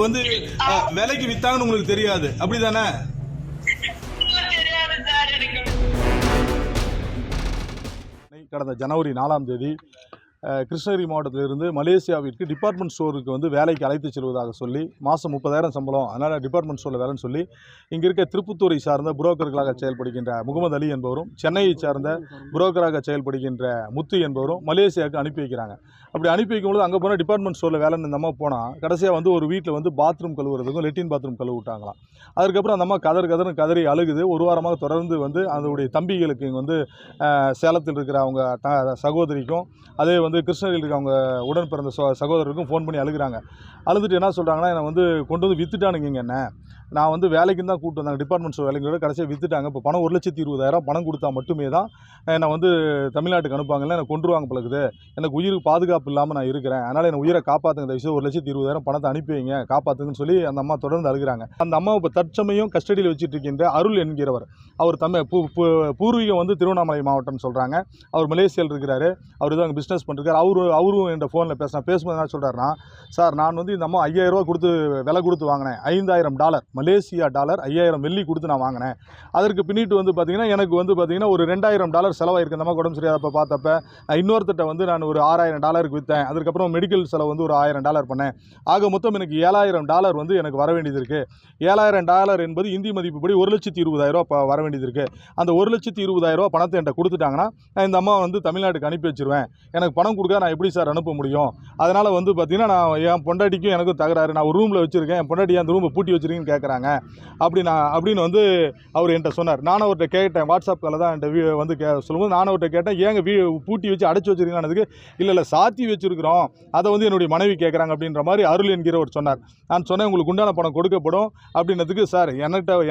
வந்து விலைக்கு வித்தாங்கன்னு உங்களுக்கு தெரியாது, அப்படிதானே? கடந்த ஜனவரி 4ஆம் தேதி கிருஷ்ணகிரி மாவட்டத்திலிருந்து மலேசியாவிற்கு டிபார்ட்மெண்ட் ஸ்டோருக்கு வந்து வேலைக்கு அழைத்து செல்வதாக சொல்லி மாதம் 30,000 சம்பளம், அதனால் டிபார்ட்மெண்ட் ஸ்டோரில் வேலைன்னு சொல்லி இங்கே இருக்க திருப்பத்தூரை சார்ந்த புரோக்கர்களாக செயல்படுகின்ற முகமது அலி என்பவரும், சென்னையை சார்ந்த புரோக்கராக செயல்படுகின்ற முத்து என்பவரும் மலேசியாவுக்கு அனுப்பி வைக்கிறாங்க. அப்படி அனுப்பி வைக்கும்போது அங்கே போனால் டிபார்ட்மெண்ட் ஸ்டோரில் வேலைன்னு இந்த அம்மா போனால் கடைசியாக வந்து ஒரு வீட்டில் வந்து பாத்ரூம் கழுவுறதுக்கும் லெட்டின் பாத்ரூம் கழுவு விட்டாங்களாம். அதுக்கப்புறம் அந்த அம்மா கதறி அழுகுது. ஒரு வாரமாக தொடர்ந்து வந்து அதனுடைய தம்பிகளுக்கு இங்கே வந்து சேலத்தில் இருக்கிற அவங்க சகோதரிக்கும் அதே வந்து கிருஷ்ணகிரியில் இருக்க அவங்க உடன் பிறந்த சகோதரருக்கும் ஃபோன் பண்ணி அழுகிறாங்க. அழுதுட்டு என்ன சொல்கிறாங்கன்னா, என்னை வந்து கொண்டு வந்து விற்றுட்டானுங்க, என்ன நான் வந்து வேலைக்குன்னு தான் கூப்பிட்டு வந்தாங்க, டிபார்ட்மெண்ட் ஸ்டோர் வேலைக்கு கடைசியாக விற்றுட்டாங்க. இப்போ பணம் 1,20,000 பணம் கொடுத்தா மட்டுமே தான் என்னை வந்து தமிழ்நாட்டுக்கு அனுப்பாங்கல்ல, என்னை கொண்டுருவாங்க பழகுது, எனக்கு உயிருக்கு பாதுகாப்பு இல்லாமல் நான் இருக்கிறேன், அதனால் என்னை உயிரை காப்பாற்றுங்க, இந்த விஷயம் 1,20,000 பணத்தை அனுப்பி வைங்க, காப்பாற்றுங்கன்னு சொல்லி அந்த அம்மா தொடர்ந்து அழுகிறாங்க. அந்த அம்மாவை இப்போ தற்சமயம் கஸ்டடியில் வச்சுட்டு இருக்கின்ற அருள் என்கிறவர், அவர் பூர்வீகம் வந்து திருவண்ணாமலை மாவட்டம்னு சொல்கிறாங்க. அவர் மலேசியாவில் இருக்கிறாரு, அவர் தான் அங்கே பிஸ்னஸ் பண்ணிருக்காரு. அவரும் என் ஃபோனில் பேசும்போது என்ன சொல்கிறாருன்னா, சார் நான் வந்து இந்த அம்மா 5,000 ரூபா கொடுத்து விலை கொடுத்து வாங்கினேன், $5,000 மலேசியா டாலர் 5,000 வெள்ளி கொடுத்து நான் வாங்கினேன். அதற்கு பின்னிட்டு வந்து பார்த்திங்கன்னா எனக்கு வந்து பார்த்திங்கன்னா ஒரு $2,000 செலவாயிருக்கு. அந்த மாதிரி உடம்பு சரியாதப்போ பார்த்தப்ப இன்னொருத்திட்ட வந்து நான் ஒரு $6,000 விற்றேன். அதுக்கப்புறம் மெடிக்கல் செலவு வந்து ஒரு $1,000 பண்ணேன். ஆக மொத்தம் எனக்கு $7,000 வந்து எனக்கு வர வேண்டியது இருக்குது. $7,000 என்பது இந்தி மதிப்புப்படி 1,20,000 வர வேண்டியது இருக்குது. அந்த 1,20,000 பணத்தை என்கிட்ட கொடுத்துட்டாங்கன்னா நான் இந்த அம்மா வந்து தமிழ்நாட்டுக்கு அனுப்பி வச்சிருவேன். எனக்கு பணம் கொடுக்க நான் எப்படி சார் அனுப்ப முடியும்? அதனால் வந்து பார்த்திங்கன்னா நான் என் பொண்டாட்டிக்கும் எனக்கும் தகராறு, நான் ஒரு ரூமில் வச்சுருக்கேன், என் பொண்டாட்டி அந்த ரூமை பூட்டி வச்சுருக்கீங்கன்னு கேட்குறாங்க அப்படின்னு வந்து அவர் என்கிட்ட சொன்னார். நானும் அவர்கிட்ட கேட்டேன், வாட்ஸ்அப் காலில் தான் என்கிட்ட வந்து சொல்லும்போது நானும் அவர்கிட்ட கேட்டேன், ஏங்க பூட்டி வச்சு அடைச்சி வச்சுருக்கீங்கன்னதுக்கு இல்லை சாத்தி வச்சுருக்கிறோம், அதை வந்து என்னுடைய மனைவி கேட்குறாங்க அப்படின்ற மாதிரி அருள் என்கிறவர் சொன்னார். நான் சொன்னேன், உங்களுக்கு உண்டான பணம் கொடுக்கப்படும் அப்படின்றதுக்கு, சார்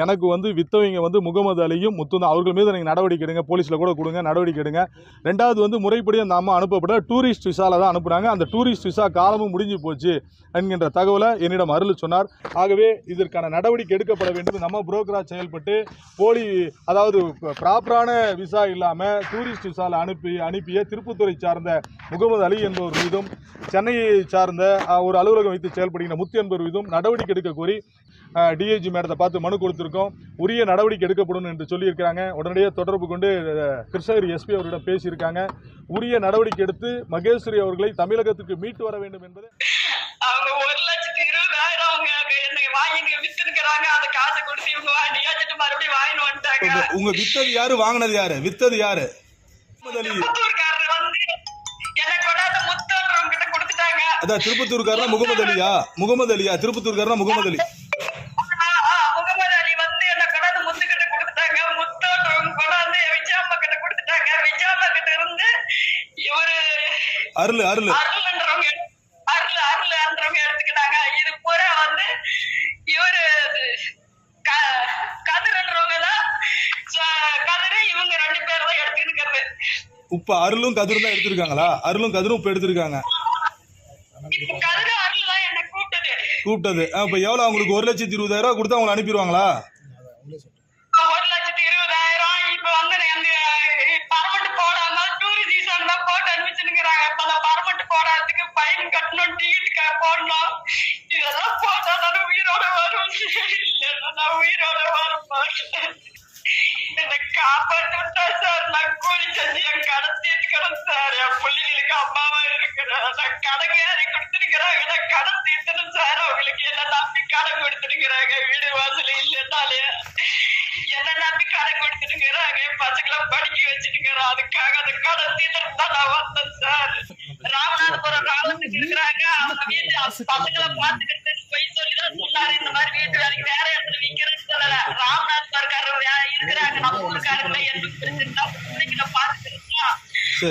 எனக்கு வந்து வித்தவங்க வந்து முகமது அலியும் முத்து தான், அவர்கள் மீது நீங்கள் நடவடிக்கை எடுங்க, போலீஸில் கூட கொடுங்க, நடவடிக்கை எடுங்க. ரெண்டாவது வந்து முறைப்படி அந்த அம்மா அனுப்பப்பட்ட டூரிஸ்ட் விசாவில் தான் அனுப்புனாங்க, அந்த டூரிஸ்ட் விசா காலமும் முடிஞ்சு போச்சு என்கின்ற தகவலை என்னிடம் அருள் சொன்னார். ஆகவே இதற்கான நடவடிக்கை எடுக்கப்பட வேண்டும். நம்ம புரோக்கராக செயல்பட்டு அதாவது ப்ராப்பரான விசா இல்லாமல் டூரிஸ்ட் விசாவில் அனுப்பிய திருப்பத்தூரை சார்ந்த முகமது அலி என்பவர் மீதும், சென்னையை சார்ந்த ஒரு அலுவலகம் வைத்து செயல்படுகிற முத்து என்பவர் மீதும் நடவடிக்கை எடுக்க கோரி டிஐஜி மேடத்தை பார்த்து மனு கொடுத்துருக்கோம். உரிய நடவடிக்கை எடுக்கப்படும் என்று சொல்லியிருக்கிறாங்க. உடனடியாக தொடர்பு கொண்டு கிருஷ்ணகிரி எஸ்பி அவரிடம் பேசியிருக்காங்க. உரிய நடவடிக்கை எடுத்து மகேஸ்வரி அவர்களை தமிழகத்துக்கு மீட்டு வர வேண்டும் என்பது. அவங்க 1,20,000 வாங்கி வித்துருக்காங்க. அந்த காசை கொடுத்து இவங்க வாங்கிட்டு மறுபடியும் வாங்கிட்டு வந்துட்டாங்க. உங்க வித்தது யாரு, வாங்கினது யாரு? வித்தது யாரு? திருப்பத்தூர்காரர் வந்து என்ன கொண்டாந்து முத்துன்றவங்க கிட்ட கொடுத்துட்டாங்க. அதான் திருப்பத்தூர்காரனா முகமது அலியா? முகமது அலியா? திருப்பத்தூர்காரனா முகமது அலி? முகமது அலி வந்து என்ன கொண்டாந்து முத்து கிட்ட கொடுத்துட்டாங்க. முத்துன்றவங்க கொண்டாந்து விஜயாம்மா கிட்ட கொடுத்துட்டாங்க. விஜயாம்மா கிட்ட இருந்து இவரு அருள் எடுத்துக்கிட்டாங்க. இது பூரா வந்து இவரு கதிரன்றவங்க தான், கதிரை இவங்க 2 பேர் தான் எடுத்துக்கிட்டு. இப்ப அருளும் கதிரும் தான் எடுத்திருக்காங்களா? அருளும் கதிரும் இப்ப எடுத்திருக்காங்க. கதிர அருள் தான் என்ன கூப்பிட்டது. இப்ப எவ்வளவு அவங்களுக்கு 1,20,000 கொடுத்தா அவங்க அனுப்பிடுவாங்களா? 1,20,000 இப்ப வந்து பர்மனெண்ட் போடாம டூரிஸ்ட் விசான்னு தான் போட்டு அனுப்பிச்சுக்கிறாங்க. அந்த பர்மனெண்ட் போடாததுக்கு ஃபைன் கட்டணும், டிக்கெட் போடணும். இதெல்லாம் போட்டா நான் உயிரோட வரும், இல்லைன்னா நான் உயிரோட வர மாட்டேன். என்னை காப்பாற்றா சார். நான் கூலி செஞ்சு என் கடை தீர்த்துக்கிறேன் சார். என் பிள்ளைங்களுக்கு அம்மாவா இருக்கிறேன். நான் கடன் ஏறி கொடுத்துருக்கிறாங்க, நான் கடன் தீர்த்தணும் சார். அவங்களுக்கு என்ன நம்பி கடன் கொடுத்துருக்கிறாங்க. வீடு வாசல் இல்லைன்னாலே என்ன நம்பி கடன் கொடுத்துருக்கிறாங்க. என் பசங்களை படிக்க வச்சுட்டுக்கிறேன். அதுக்காக அந்த கடன் தீர்த்தம் தான் நான் வந்தேன் சார். ராமநாதபுரம் ராவத்துக்கு இருக்கிறாங்க. அவங்க வீட்டு பசங்களை பார்த்துக்கிட்டு போய் சொல்லிதான் சொன்னாரு. இந்த மாதிரி வீட்டு வேலைக்கு வேற இடத்துல விற்கிறேன்னு சொல்லல. ராமநாதபுரக்காரர் இருக்கிறாங்க, நம்ம ஊருக்காரங்கள எந்த பிரச்சனை பார்த்துக்கிட்டு